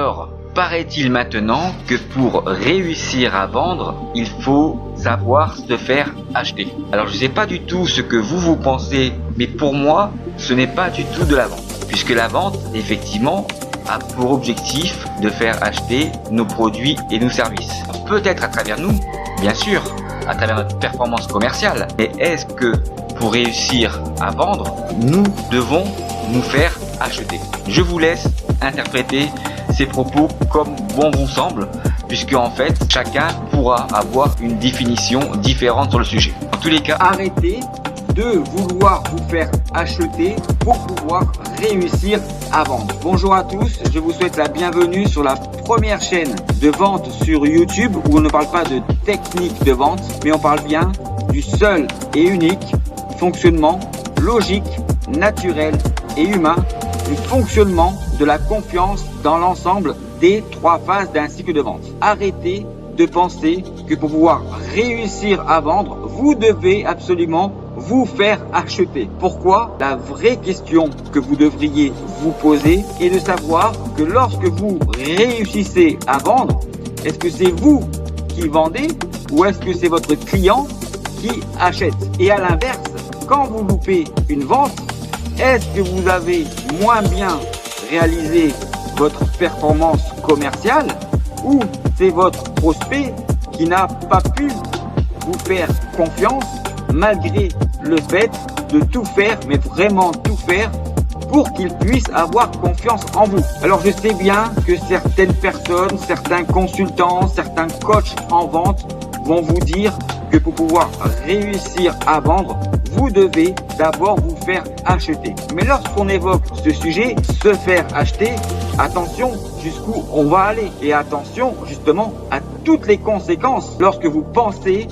Alors, paraît-il maintenant que pour réussir à vendre, il faut savoir se faire acheter. Alors je ne sais pas du tout ce que vous pensez, mais pour moi, ce n'est pas du tout de la vente. Puisque la vente, effectivement, a pour objectif de faire acheter nos produits et nos services. Peut-être à travers nous, bien sûr, à travers notre performance commerciale. Mais est-ce que pour réussir à vendre, nous devons nous faire acheter? Je vous laisse interpréter ces propos comme bon vous semble, puisque en fait chacun pourra avoir une définition différente sur le sujet. En tous les cas, Arrêtez de vouloir vous faire acheter pour pouvoir réussir à vendre. Bonjour à tous, je vous souhaite la bienvenue sur la première chaîne de vente sur YouTube où on ne parle pas de technique de vente, mais on parle bien du seul et unique fonctionnement logique, naturel et humain du fonctionnement de la confiance dans l'ensemble des 3 phases d'un cycle de vente. Arrêtez de penser que pour pouvoir réussir à vendre, vous devez absolument vous faire acheter. Pourquoi? La vraie question que vous devriez vous poser est de savoir que lorsque vous réussissez à vendre, est-ce que c'est vous qui vendez ou est-ce que c'est votre client qui achète? Et à l'inverse, quand vous loupez une vente, est-ce que vous avez moins bien réalisé votre performance commerciale ou c'est votre prospect qui n'a pas pu vous faire confiance malgré le fait de tout faire, mais vraiment tout faire pour qu'il puisse avoir confiance en vous? Alors je sais bien que certaines personnes, certains consultants, certains coachs en vente vont vous dire que pour pouvoir réussir à vendre, vous devez d'abord vous faire acheter. Mais lorsqu'on évoque ce sujet, se faire acheter, attention jusqu'où on va aller. Et attention justement à toutes les conséquences lorsque vous pensez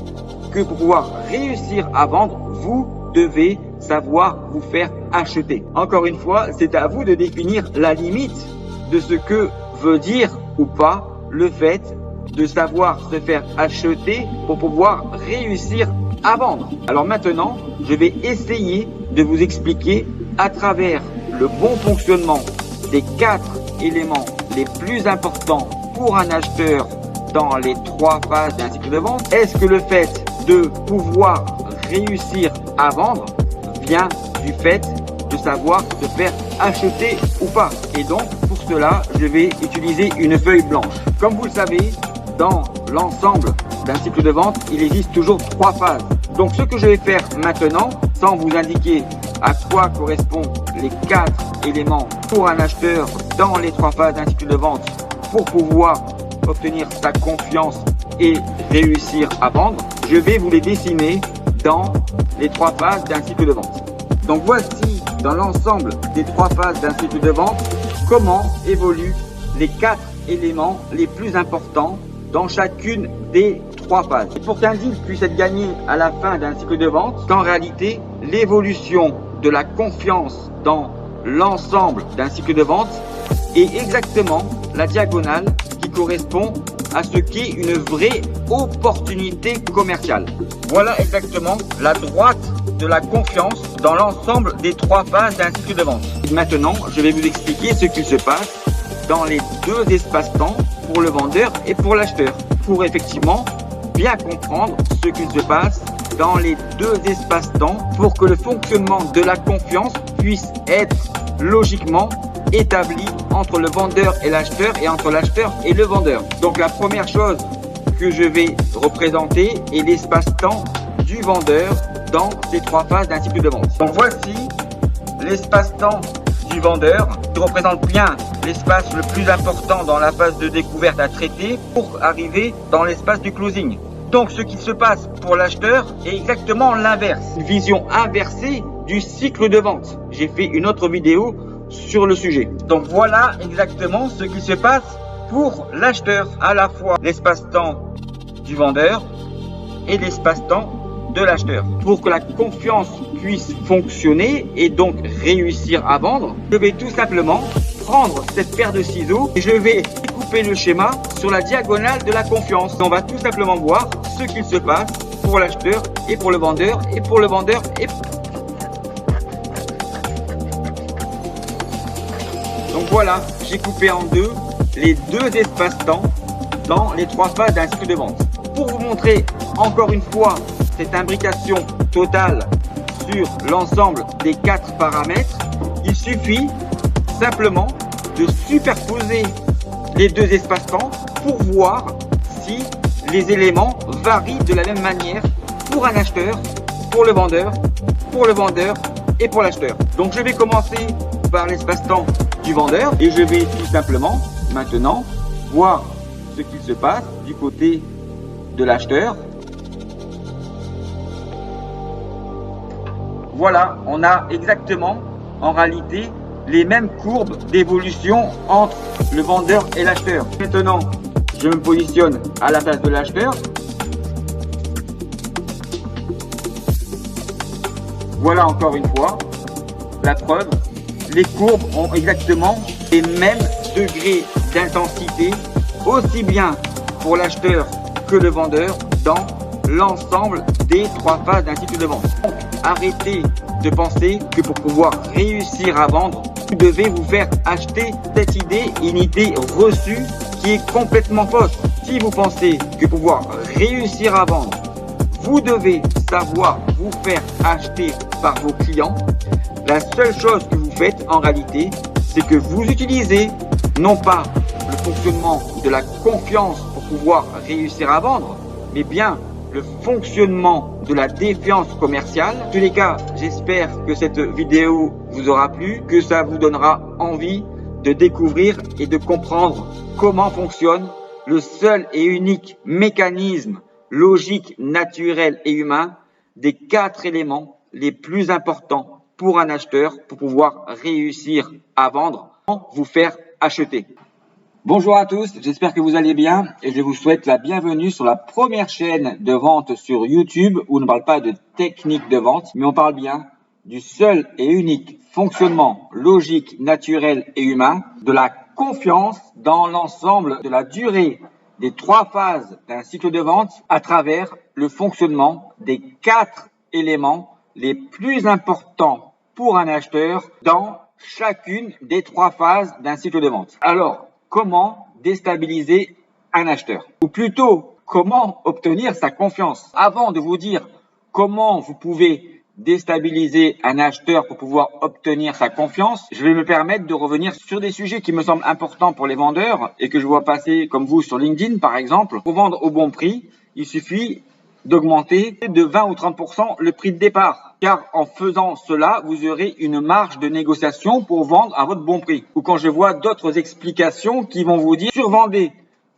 que pour pouvoir réussir à vendre, vous devez savoir vous faire acheter. Encore une fois, c'est à vous de définir la limite de ce que veut dire ou pas le fait de savoir se faire acheter pour pouvoir réussir à vendre. Alors maintenant, je vais essayer de vous expliquer à travers le bon fonctionnement des 4 éléments les plus importants pour un acheteur dans les 3 phases d'un cycle de vente. Est-ce que le fait de pouvoir réussir à vendre vient du fait de savoir se faire acheter ou pas? Et donc pour cela, je vais utiliser une feuille blanche. Comme vous le savez, dans l'ensemble d'un cycle de vente, il existe toujours 3 phases. Donc ce que je vais faire maintenant, sans vous indiquer à quoi correspondent les 4 éléments pour un acheteur dans les 3 phases d'un cycle de vente pour pouvoir obtenir sa confiance et réussir à vendre, je vais vous les dessiner dans les 3 phases d'un cycle de vente. Donc voici dans l'ensemble des 3 phases d'un cycle de vente comment évoluent les 4 éléments les plus importants dans chacune des 3 phases. Et pour qu'un deal puisse être gagné à la fin d'un cycle de vente, qu'en réalité, l'évolution de la confiance dans l'ensemble d'un cycle de vente est exactement la diagonale qui correspond à ce qu'est une vraie opportunité commerciale. Voilà exactement la droite de la confiance dans l'ensemble des 3 phases d'un cycle de vente. Et maintenant, je vais vous expliquer ce qu'il se passe dans les 2 espaces-temps pour le vendeur et pour l'acheteur, pour effectivement bien comprendre ce qu'il se passe dans les 2 espaces-temps pour que le fonctionnement de la confiance puisse être logiquement établi entre le vendeur et l'acheteur et entre l'acheteur et le vendeur. Donc la première chose que je vais représenter est l'espace-temps du vendeur dans ces 3 phases d'un cycle de vente. Donc voici l'espace-temps du vendeur qui représente bien l'espace le plus important dans la phase de découverte à traiter pour arriver dans l'espace du closing. Donc ce qui se passe pour l'acheteur est exactement l'inverse, une vision inversée du cycle de vente. J'ai fait une autre vidéo sur le sujet. Donc voilà exactement ce qui se passe pour l'acheteur, à la fois l'espace-temps du vendeur et l'espace-temps de l'acheteur. Pour que la confiance puisse fonctionner et donc réussir à vendre, je vais tout simplement prendre cette paire de ciseaux et je vais découper le schéma sur la diagonale de la confiance. On va tout simplement voir ce qu'il se passe pour l'acheteur et pour le vendeur et pour le vendeur et donc voilà, j'ai coupé en 2 les deux espaces-temps dans les trois phases d'un cycle de vente. Pour vous montrer encore une fois cette imbrication totale sur l'ensemble des 4 paramètres, il suffit simplement de superposer les deux espaces-temps pour voir si les éléments varient de la même manière pour un acheteur, pour le vendeur et pour l'acheteur. Donc je vais commencer par l'espace-temps du vendeur et je vais tout simplement maintenant voir ce qu'il se passe du côté de l'acheteur. Voilà, on a exactement en réalité les mêmes courbes d'évolution entre le vendeur et l'acheteur. Maintenant, je me positionne à la place de l'acheteur. Voilà encore une fois la preuve. Les courbes ont exactement les mêmes degrés d'intensité, aussi bien pour l'acheteur que le vendeur dans l'ensemble des 3 phases d'un cycle de vente. Donc, arrêtez de penser que pour pouvoir réussir à vendre, vous devez vous faire acheter cette idée, une idée reçue qui est complètement fausse. Si vous pensez que pour pouvoir réussir à vendre, vous devez savoir vous faire acheter par vos clients, la seule chose que vous faites en réalité, c'est que vous utilisez non pas le fonctionnement de la confiance pour pouvoir réussir à vendre, mais bien le fonctionnement de la défiance commerciale. En tous les cas, j'espère que cette vidéo vous aura plu, que ça vous donnera envie de découvrir et de comprendre comment fonctionne le seul et unique mécanisme logique, naturel et humain des 4 éléments les plus importants pour un acheteur pour pouvoir réussir à vendre, vous faire acheter. Bonjour à tous, j'espère que vous allez bien et je vous souhaite la bienvenue sur la première chaîne de vente sur YouTube où on ne parle pas de technique de vente, mais on parle bien du seul et unique fonctionnement logique, naturel et humain de la confiance dans l'ensemble de la durée des 3 phases d'un cycle de vente à travers le fonctionnement des 4 éléments les plus importants pour un acheteur dans chacune des 3 phases d'un cycle de vente. Alors, comment déstabiliser un acheteur? Ou plutôt, comment obtenir sa confiance? Avant de vous dire comment vous pouvez déstabiliser un acheteur pour pouvoir obtenir sa confiance, je vais me permettre de revenir sur des sujets qui me semblent importants pour les vendeurs et que je vois passer comme vous sur LinkedIn par exemple. Pour vendre au bon prix, il suffit d'augmenter de 20 ou 30% le prix de départ. Car en faisant cela, vous aurez une marge de négociation pour vendre à votre bon prix. Ou quand je vois d'autres explications qui vont vous dire survendez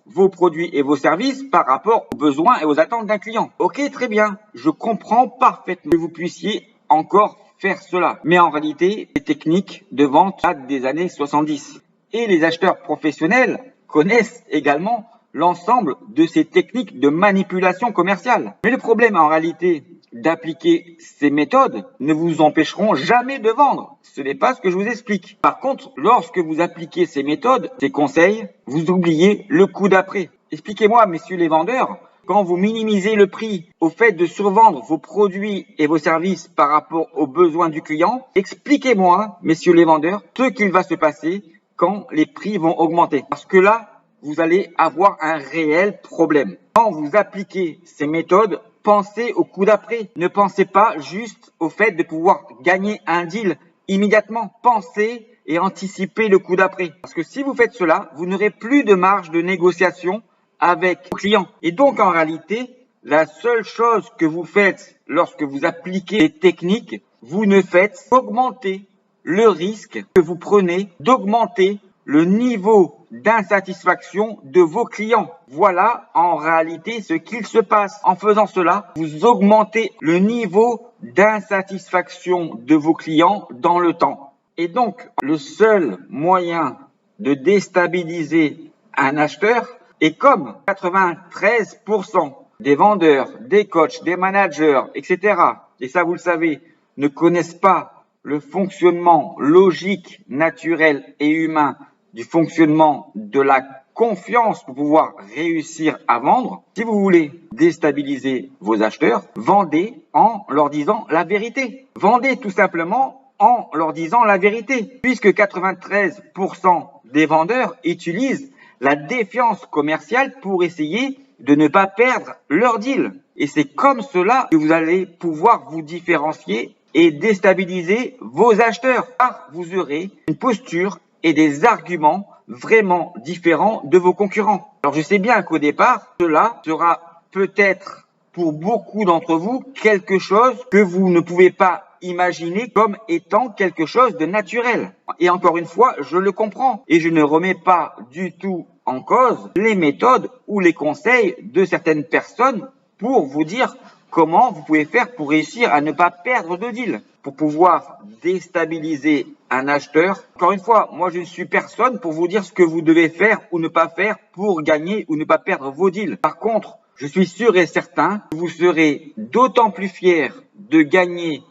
vos produits et vos services par rapport aux besoins et aux attentes d'un client. Ok, très bien. Je comprends parfaitement que vous puissiez encore faire cela. Mais en réalité, les techniques de vente datent des années 70. Et les acheteurs professionnels connaissent également l'ensemble de ces techniques de manipulation commerciale. Mais le problème en réalité d'appliquer ces méthodes ne vous empêcheront jamais de vendre. Ce n'est pas ce que je vous explique. Par contre, lorsque vous appliquez ces méthodes, ces conseils, vous oubliez le coup d'après. Expliquez-moi, messieurs les vendeurs, quand vous minimisez le prix au fait de survendre vos produits et vos services par rapport aux besoins du client, expliquez-moi, messieurs les vendeurs, ce qu'il va se passer quand les prix vont augmenter. Parce que là, vous allez avoir un réel problème. Quand vous appliquez ces méthodes, pensez au coup d'après. Ne pensez pas juste au fait de pouvoir gagner un deal immédiatement. Pensez et anticipez le coup d'après. Parce que si vous faites cela, vous n'aurez plus de marge de négociation avec vos clients. Et donc en réalité, la seule chose que vous faites lorsque vous appliquez les techniques, vous ne faites qu'augmenter le risque que vous prenez d'augmenter le niveau d'insatisfaction de vos clients. Voilà en réalité ce qu'il se passe. En faisant cela, vous augmentez le niveau d'insatisfaction de vos clients dans le temps. Et donc, le seul moyen de déstabiliser un acheteur est comme 93% des vendeurs, des coachs, des managers, etc. Et ça, vous le savez, ne connaissent pas le fonctionnement logique, naturel et humain du fonctionnement de la confiance pour pouvoir réussir à vendre. Si vous voulez déstabiliser vos acheteurs, vendez en leur disant la vérité. Vendez tout simplement en leur disant la vérité. Puisque 93% des vendeurs utilisent la défiance commerciale pour essayer de ne pas perdre leur deal. Et c'est comme cela que vous allez pouvoir vous différencier et déstabiliser vos acheteurs, car vous aurez une posture et des arguments vraiment différents de vos concurrents. Alors je sais bien qu'au départ, cela sera peut-être pour beaucoup d'entre vous quelque chose que vous ne pouvez pas imaginer comme étant quelque chose de naturel. Et encore une fois, je le comprends et je ne remets pas du tout en cause les méthodes ou les conseils de certaines personnes pour vous dire comment vous pouvez faire pour réussir à ne pas perdre de deal, pour pouvoir déstabiliser un acheteur. Encore une fois, moi je ne suis personne pour vous dire ce que vous devez faire ou ne pas faire pour gagner ou ne pas perdre vos deals. Par contre, je suis sûr et certain que vous serez d'autant plus fiers de gagner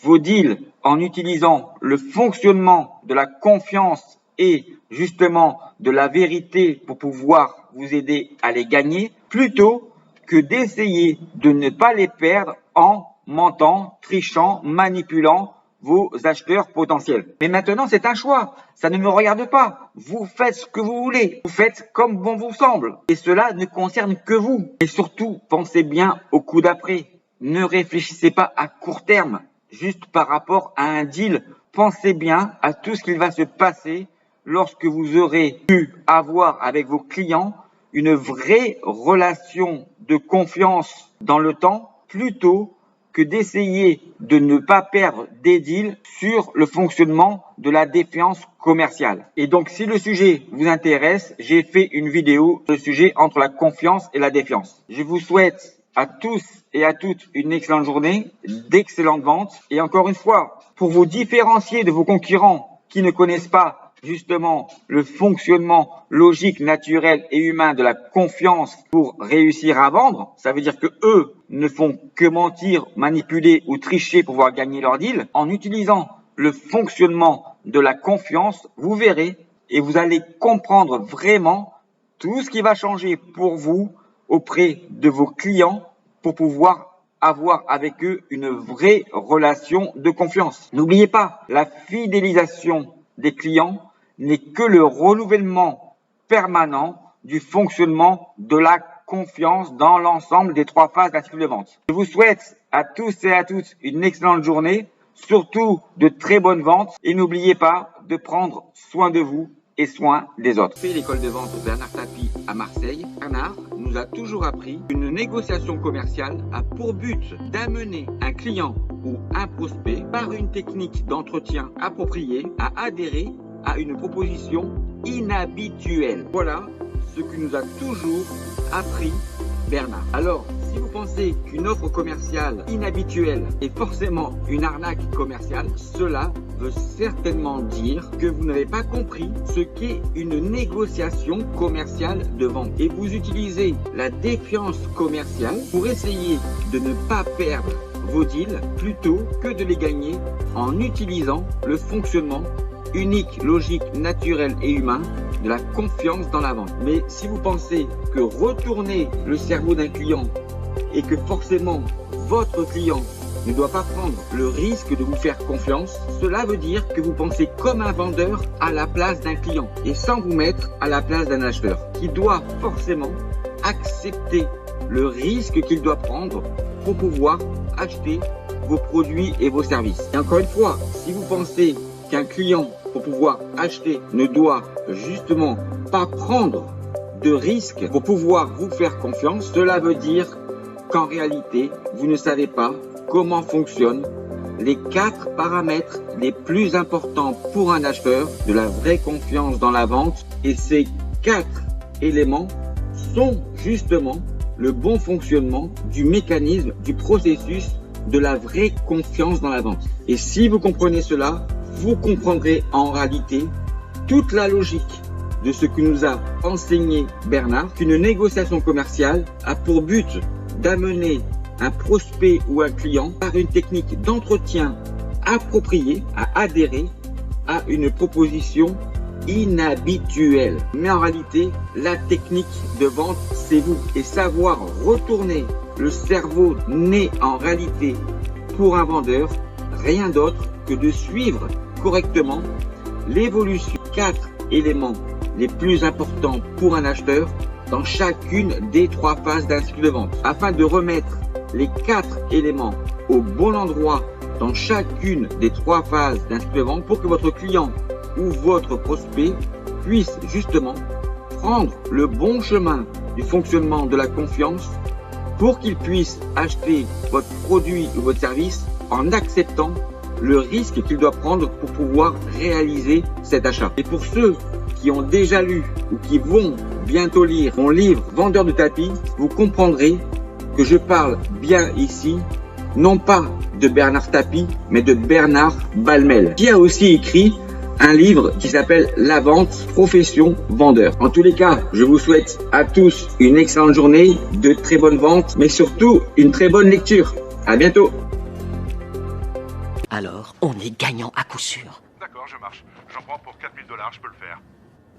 vos deals en utilisant le fonctionnement de la confiance et justement de la vérité pour pouvoir vous aider à les gagner, plutôt que d'essayer de ne pas les perdre en mentant, trichant, manipulant vos acheteurs potentiels. Mais maintenant, c'est un choix. Ça ne me regarde pas. Vous faites ce que vous voulez. Vous faites comme bon vous semble. Et cela ne concerne que vous. Et surtout, pensez bien au coup d'après. Ne réfléchissez pas à court terme, juste par rapport à un deal. Pensez bien à tout ce qu'il va se passer lorsque vous aurez pu avoir avec vos clients une vraie relation de confiance dans le temps, plutôt que d'essayer de ne pas perdre des deals sur le fonctionnement de la défiance commerciale. Et donc, si le sujet vous intéresse, j'ai fait une vidéo sur le sujet entre la confiance et la défiance. Je vous souhaite à tous et à toutes une excellente journée, d'excellentes ventes. Et encore une fois, pour vous différencier de vos concurrents qui ne connaissent pas justement le fonctionnement logique, naturel et humain de la confiance pour réussir à vendre, ça veut dire que eux ne font que mentir, manipuler ou tricher pour pouvoir gagner leur deal. En utilisant le fonctionnement de la confiance, vous verrez et vous allez comprendre vraiment tout ce qui va changer pour vous auprès de vos clients pour pouvoir avoir avec eux une vraie relation de confiance. N'oubliez pas, la fidélisation des clients n'est que le renouvellement permanent du fonctionnement de la confiance dans l'ensemble des 3 phases d'un cycle de vente. Je vous souhaite à tous et à toutes une excellente journée, surtout de très bonnes ventes et n'oubliez pas de prendre soin de vous et soin des autres. Fait l'école de vente Bernard Tapie à Marseille. Bernard nous a toujours appris qu'une négociation commerciale a pour but d'amener un client ou un prospect par une technique d'entretien appropriée à adhérer à une proposition inhabituelle. Voilà ce que nous a toujours appris Bernard. Alors, si vous pensez qu'une offre commerciale inhabituelle est forcément une arnaque commerciale, cela veut certainement dire que vous n'avez pas compris ce qu'est une négociation commerciale de vente. Et vous utilisez la défiance commerciale pour essayer de ne pas perdre vos deals plutôt que de les gagner en utilisant le fonctionnement unique, logique, naturel et humain de la confiance dans la vente. Mais si vous pensez que retourner le cerveau d'un client et que forcément votre client ne doit pas prendre le risque de vous faire confiance, cela veut dire que vous pensez comme un vendeur à la place d'un client et sans vous mettre à la place d'un acheteur qui doit forcément accepter le risque qu'il doit prendre pour pouvoir acheter vos produits et vos services. Et encore une fois, si vous pensez qu'un client pour pouvoir acheter ne doit justement pas prendre de risques pour pouvoir vous faire confiance, cela veut dire qu'en réalité, vous ne savez pas comment fonctionnent les 4 paramètres les plus importants pour un acheteur de la vraie confiance dans la vente. Et ces 4 éléments sont justement le bon fonctionnement du mécanisme, du processus de la vraie confiance dans la vente. Et si vous comprenez cela, vous comprendrez en réalité toute la logique de ce que nous a enseigné Bernard, qu'une négociation commerciale a pour but d'amener un prospect ou un client par une technique d'entretien appropriée à adhérer à une proposition inhabituelle. Mais en réalité, la technique de vente, c'est vous. Et savoir retourner le cerveau n'est en réalité pour un vendeur rien d'autre que de suivre correctement l'évolution 4 éléments les plus importants pour un acheteur dans chacune des 3 phases d'un cycle de vente. Afin de remettre les 4 éléments au bon endroit dans chacune des 3 phases d'un cycle de vente pour que votre client ou votre prospect puisse justement prendre le bon chemin du fonctionnement de la confiance pour qu'il puisse acheter votre produit ou votre service en acceptant le risque qu'il doit prendre pour pouvoir réaliser cet achat. Et pour ceux qui ont déjà lu ou qui vont bientôt lire mon livre Vendeur de tapis, vous comprendrez que je parle bien ici, non pas de Bernard Tapie, mais de Bernard Balmel, qui a aussi écrit un livre qui s'appelle La vente, profession vendeur. En tous les cas, je vous souhaite à tous une excellente journée, de très bonnes ventes, mais surtout une très bonne lecture. À bientôt. Alors, on est gagnant à coup sûr. D'accord, je marche. J'en prends pour 4000 $, je peux le faire.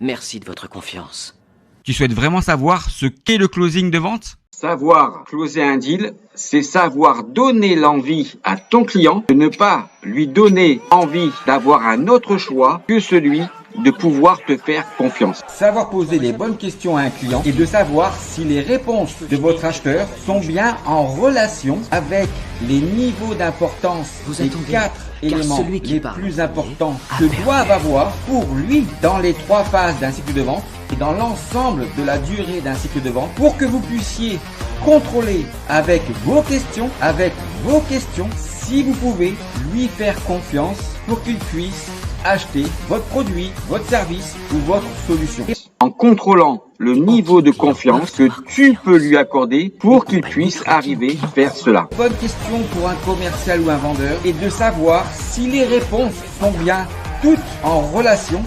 Merci de votre confiance. Tu souhaites vraiment savoir ce qu'est le closing de vente? Savoir closer un deal, c'est savoir donner l'envie à ton client de ne pas lui donner envie d'avoir un autre choix que celui de pouvoir te faire confiance. Savoir poser les bonnes questions à un client et de savoir si les réponses de votre acheteur sont bien en relation avec les niveaux d'importance des 4 éléments les plus importants que doivent avoir pour lui dans les 3 phases d'un cycle de vente et dans l'ensemble de la durée d'un cycle de vente pour que vous puissiez contrôler avec vos questions, si vous pouvez lui faire confiance pour qu'il puisse acheter votre produit, votre service ou votre solution. En contrôlant le niveau de confiance que tu peux lui accorder pour qu'il puisse arriver à faire cela. Bonne question pour un commercial ou un vendeur est de savoir si les réponses sont bien toutes en relation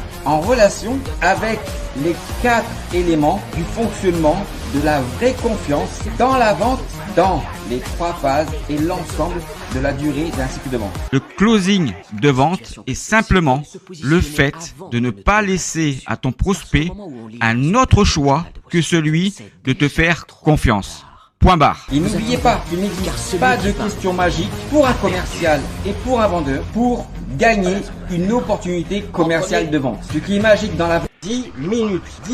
avec les 4 éléments du fonctionnement de la vraie confiance dans la vente, dans les 3 phases et l'ensemble de la durée d'un cycle de vente. Le closing de vente est simplement le fait de ne pas laisser à ton prospect un autre choix que celui de te faire confiance. Point barre. Et n'oubliez pas qu'il n'existe pas de question magique pour un commercial et pour un vendeur pour gagner une opportunité commerciale de vente. Ce qui est magique dans la 10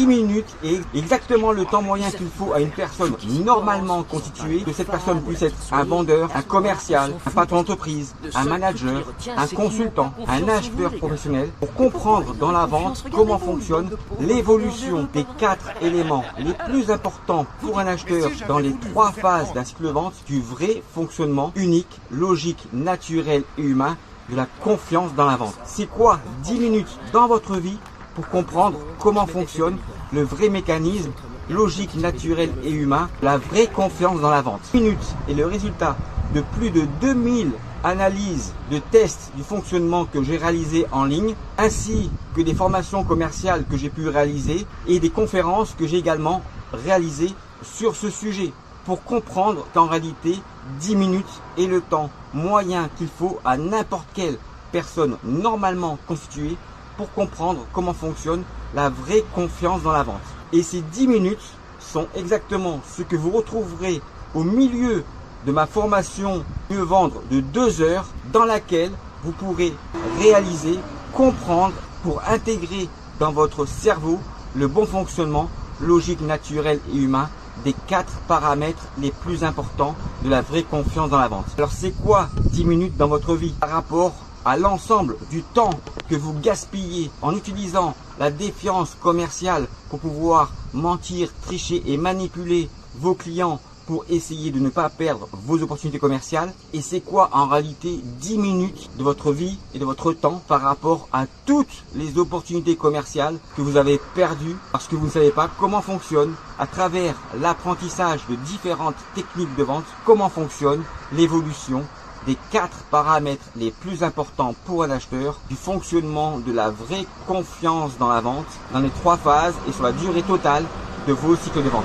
minutes est exactement le temps moyen qu'il faut à une personne normalement constituée, que cette personne puisse être un vendeur, un commercial, un patron d'entreprise, un manager, un consultant, un acheteur professionnel, pour comprendre dans la vente comment fonctionne l'évolution des 4 éléments les plus importants pour un acheteur dans les 3 phases d'un cycle de vente du vrai fonctionnement unique, logique, naturel et humain de la confiance dans la vente. C'est quoi 10 minutes dans votre vie pour comprendre comment fonctionne le vrai mécanisme logique, naturel et humain, la vraie confiance dans la vente. 10 minutes est le résultat de plus de 2000 analyses de tests du fonctionnement que j'ai réalisé en ligne, ainsi que des formations commerciales que j'ai pu réaliser et des conférences que j'ai également réalisées sur ce sujet pour comprendre qu'en réalité 10 minutes est le temps moyen qu'il faut à n'importe quelle personne normalement constituée pour comprendre comment fonctionne la vraie confiance dans la vente. Et ces 10 minutes sont exactement ce que vous retrouverez au milieu de ma formation Mieux vendre de 2 heures dans laquelle vous pourrez réaliser, comprendre pour intégrer dans votre cerveau le bon fonctionnement logique, naturel et humain des 4 paramètres les plus importants de la vraie confiance dans la vente. Alors c'est quoi 10 minutes dans votre vie par rapport à l'ensemble du temps que vous gaspillez en utilisant la défiance commerciale pour pouvoir mentir, tricher et manipuler vos clients pour essayer de ne pas perdre vos opportunités commerciales? Et c'est quoi en réalité 10 minutes de votre vie et de votre temps par rapport à toutes les opportunités commerciales que vous avez perdues parce que vous ne savez pas comment fonctionne à travers l'apprentissage de différentes techniques de vente, comment fonctionne l'évolution des 4 paramètres les plus importants pour un acheteur du fonctionnement de la vraie confiance dans la vente dans les 3 phases et sur la durée totale de vos cycles de vente.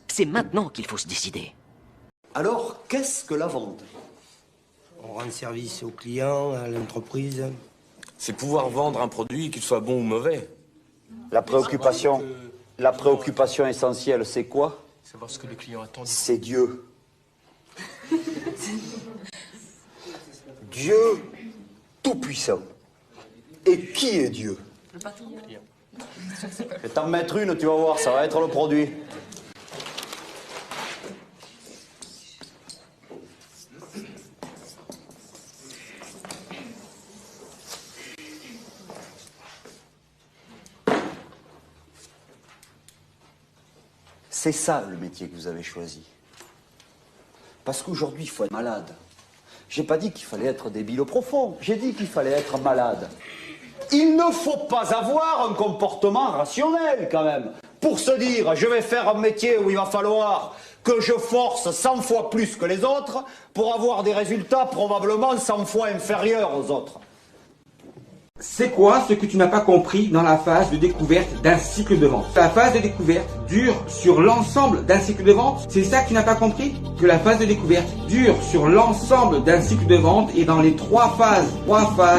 C'est maintenant qu'il faut se décider. Alors, qu'est-ce que la vente? On rend service aux clients, à l'entreprise. C'est pouvoir vendre un produit, qu'il soit bon ou mauvais. La préoccupation essentielle, c'est quoi? Savoir ce que le client attend. C'est Dieu. Dieu tout-puissant. Et qui est Dieu? Je vais t'en mettre une, tu vas voir, ça va être le produit. C'est ça le métier que vous avez choisi. Parce qu'aujourd'hui, il faut être malade. J'ai pas dit qu'il fallait être débile au profond, j'ai dit qu'il fallait être malade. Il ne faut pas avoir un comportement rationnel quand même. Pour se dire, je vais faire un métier où il va falloir que je force 100 fois plus que les autres pour avoir des résultats probablement 100 fois inférieurs aux autres. C'est quoi ce que tu n'as pas compris dans la phase de découverte d'un cycle de vente? La phase de découverte dure sur l'ensemble d'un cycle de vente. C'est ça que tu n'as pas compris? Que la phase de découverte dure sur l'ensemble d'un cycle de vente et dans les trois phases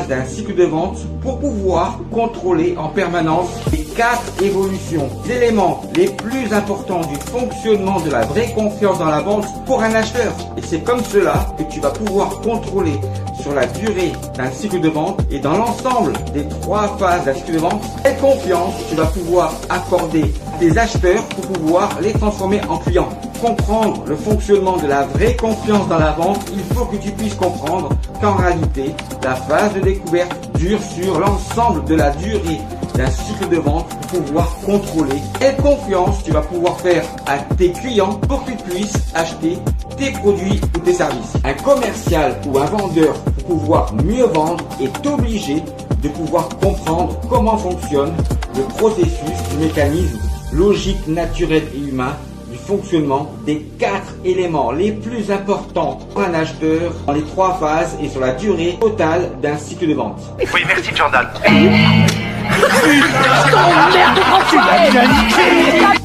d'un cycle de vente pour pouvoir contrôler en permanence les 4 évolutions, les éléments les plus importants du fonctionnement de la vraie confiance dans la vente pour un acheteur. Et c'est comme cela que tu vas pouvoir contrôler sur la durée d'un cycle de vente et dans l'ensemble des 3 phases d'un cycle de vente, quelle confiance tu vas pouvoir accorder à tes acheteurs pour pouvoir les transformer en clients. Comprendre le fonctionnement de la vraie confiance dans la vente, il faut que tu puisses comprendre qu'en réalité, la phase de découverte dure sur l'ensemble de la durée d'un cycle de vente pour pouvoir contrôler quelle confiance tu vas pouvoir faire à tes clients pour qu'ils puissent acheter tes produits ou tes services. Un commercial ou un vendeur pour pouvoir mieux vendre est obligé de pouvoir comprendre comment fonctionne le processus du mécanisme logique, naturel et humain du fonctionnement des 4 éléments les plus importants pour un acheteur dans les 3 phases et sur la durée totale d'un cycle de vente. Oui, merci Jordan.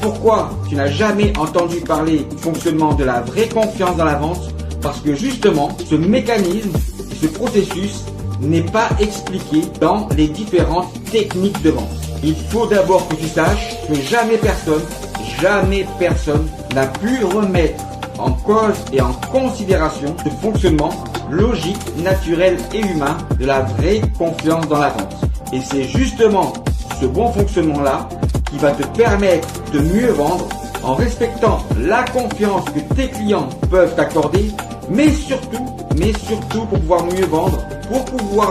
Pourquoi tu n'as jamais entendu parler du fonctionnement de la vraie confiance dans la vente? Parce que justement, ce mécanisme, ce processus n'est pas expliqué dans les différentes techniques de vente. Il faut d'abord que tu saches que jamais personne n'a pu remettre en cause et en considération ce fonctionnement logique, naturel et humain de la vraie confiance dans la vente. Et c'est justement ce bon fonctionnement-là qui va te permettre de mieux vendre en respectant la confiance que tes clients peuvent t'accorder, mais surtout pour pouvoir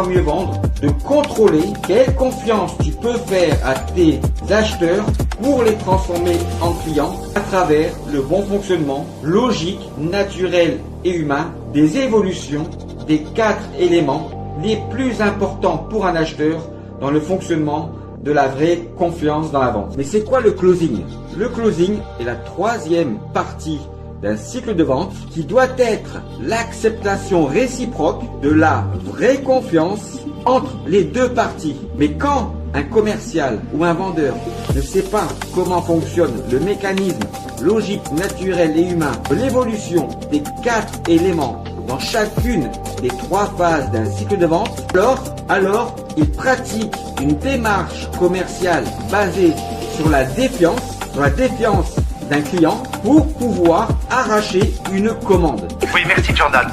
mieux vendre, de contrôler quelle confiance tu peux faire à tes acheteurs pour les transformer en clients à travers le bon fonctionnement logique, naturel et humain des évolutions des 4 éléments les plus importants pour un acheteur dans le fonctionnement de la vraie confiance dans la vente. Mais c'est quoi le closing? Le closing est la 3e partie d'un cycle de vente qui doit être l'acceptation réciproque de la vraie confiance entre les 2 parties. Mais quand un commercial ou un vendeur ne sait pas comment fonctionne le mécanisme logique, naturel et humain de l'évolution des 4 éléments dans chacune des 3 phases d'un cycle de vente, alors il pratique une démarche commerciale basée sur la défiance d'un client pour pouvoir arracher une commande. Oui, merci Jordan.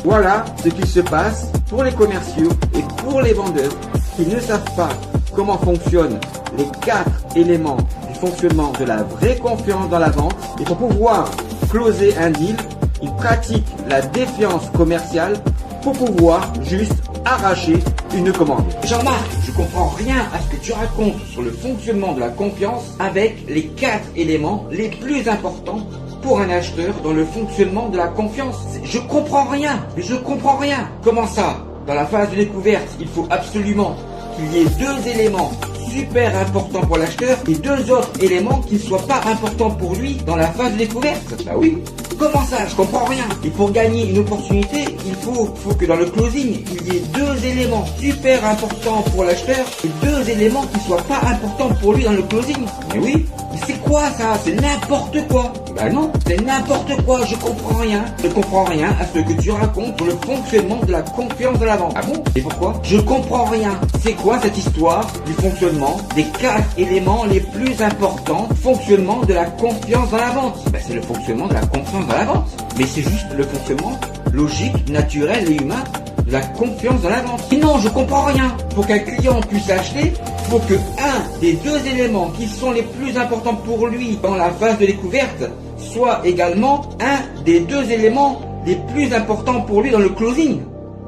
Voilà ce qui se passe pour les commerciaux et pour les vendeurs qui ne savent pas comment fonctionnent les 4 éléments du fonctionnement de la vraie confiance dans la vente. Et pour pouvoir closer un deal, ils pratiquent la défiance commerciale pour pouvoir juste arracher une commande. Jean-Marc, je comprends rien à ce que tu racontes sur le fonctionnement de la confiance avec les 4 éléments les plus importants pour un acheteur dans le fonctionnement de la confiance. Je comprends rien, mais je comprends rien. Comment ça? Dans la phase de découverte, il faut absolument qu'il y ait 2 éléments super importants pour l'acheteur et 2 autres éléments qui ne soient pas importants pour lui dans la phase de découverte. Bah oui. Comment ça? Je comprends rien. Et pour gagner une opportunité, il faut que dans le closing, il y ait 2 éléments super importants pour l'acheteur et 2 éléments qui soient pas importants pour lui dans le closing. Mais oui. Mais c'est quoi ça? C'est n'importe quoi. Bah non, c'est n'importe quoi. Je comprends rien. Je comprends rien à ce que tu racontes sur le fonctionnement de la confiance de la vente. Ah bon? Et pourquoi? Je comprends rien. C'est quoi cette histoire du fonctionnement des 4 éléments les plus importants fonctionnement de la confiance dans la vente? Bah c'est le fonctionnement de la confiance dans la vente. Mais c'est juste le fonctionnement logique, naturel et humain de la confiance dans la vente. Et non, je comprends rien. Pour qu'un client puisse acheter, il faut que un des deux éléments qui sont les plus importants pour lui dans la phase de découverte soit également un des deux éléments les plus importants pour lui dans le closing.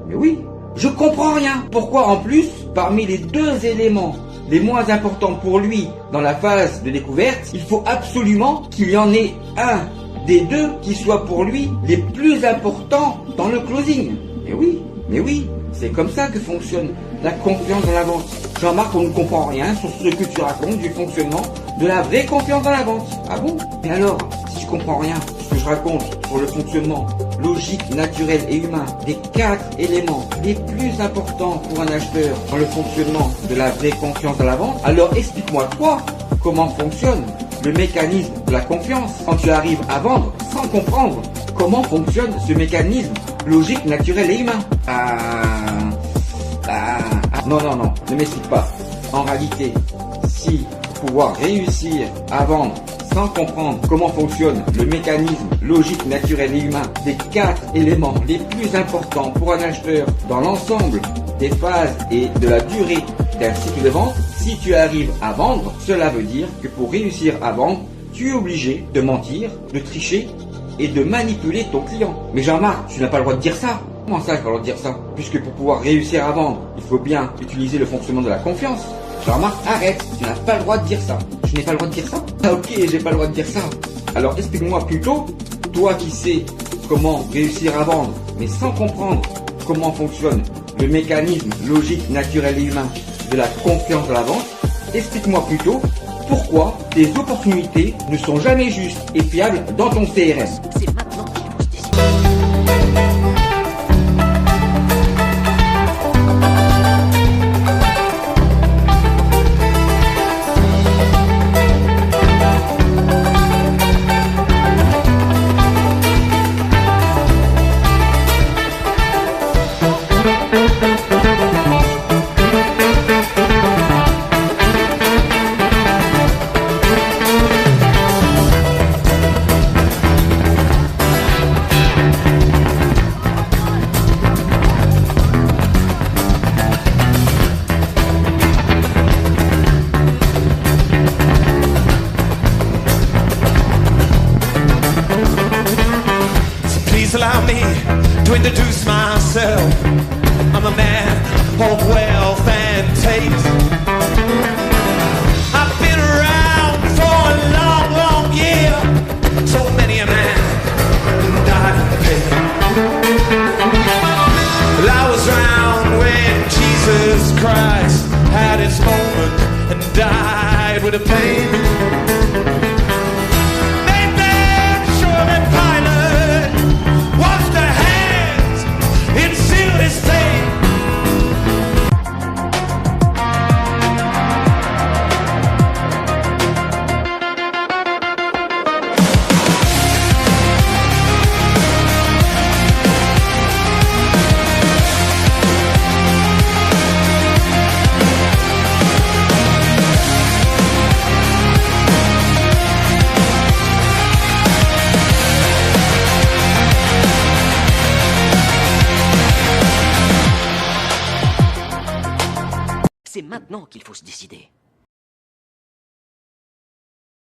Mais oui, je comprends rien. Pourquoi en plus, parmi les deux éléments les moins importants pour lui dans la phase de découverte, il faut absolument qu'il y en ait un des deux qui soit pour lui les plus importants dans le closing. Mais oui, c'est comme ça que fonctionne la confiance dans la vente. Jean-Marc, on ne comprend rien sur ce que tu racontes du fonctionnement de la vraie confiance dans la vente. Ah bon? Mais alors, si je comprends rien sur ce que je raconte sur le fonctionnement logique, naturel et humain des 4 éléments les plus importants pour un acheteur dans le fonctionnement de la vraie confiance dans la vente, alors explique-moi toi comment fonctionne le mécanisme de la confiance quand tu arrives à vendre sans comprendre comment fonctionne ce mécanisme logique, naturel et humain. Non, ne m'explique pas. En réalité, si pour pouvoir réussir à vendre sans comprendre comment fonctionne le mécanisme logique, naturel et humain des 4 éléments les plus importants pour un acheteur dans l'ensemble des phases et de la durée d'un cycle de vente, si tu arrives à vendre, cela veut dire que pour réussir à vendre, tu es obligé de mentir, de tricher et de manipuler ton client. Mais Jean-Marc, tu n'as pas le droit de dire ça. Comment ça, je n'ai pas le droit de dire ça? Puisque pour pouvoir réussir à vendre, il faut bien utiliser le fonctionnement de la confiance. Jean-Marc, arrête, tu n'as pas le droit de dire ça. Je n'ai pas le droit de dire ça? Ah ok, j'ai pas le droit de dire ça. Alors explique-moi plutôt, toi qui sais comment réussir à vendre, mais sans comprendre comment fonctionne le mécanisme logique, naturel et humain de la confiance dans la vente, explique-moi plutôt pourquoi tes opportunités ne sont jamais justes et fiables dans ton CRM. C'est maintenant qu'il faut se décider. Allow me to introduce myself. I'm a man of wealth and taste. I've been around for a long, long year. So many a man died in pain. Well, I was around when Jesus Christ had his moment and died with a pain. C'est maintenant qu'il faut se décider.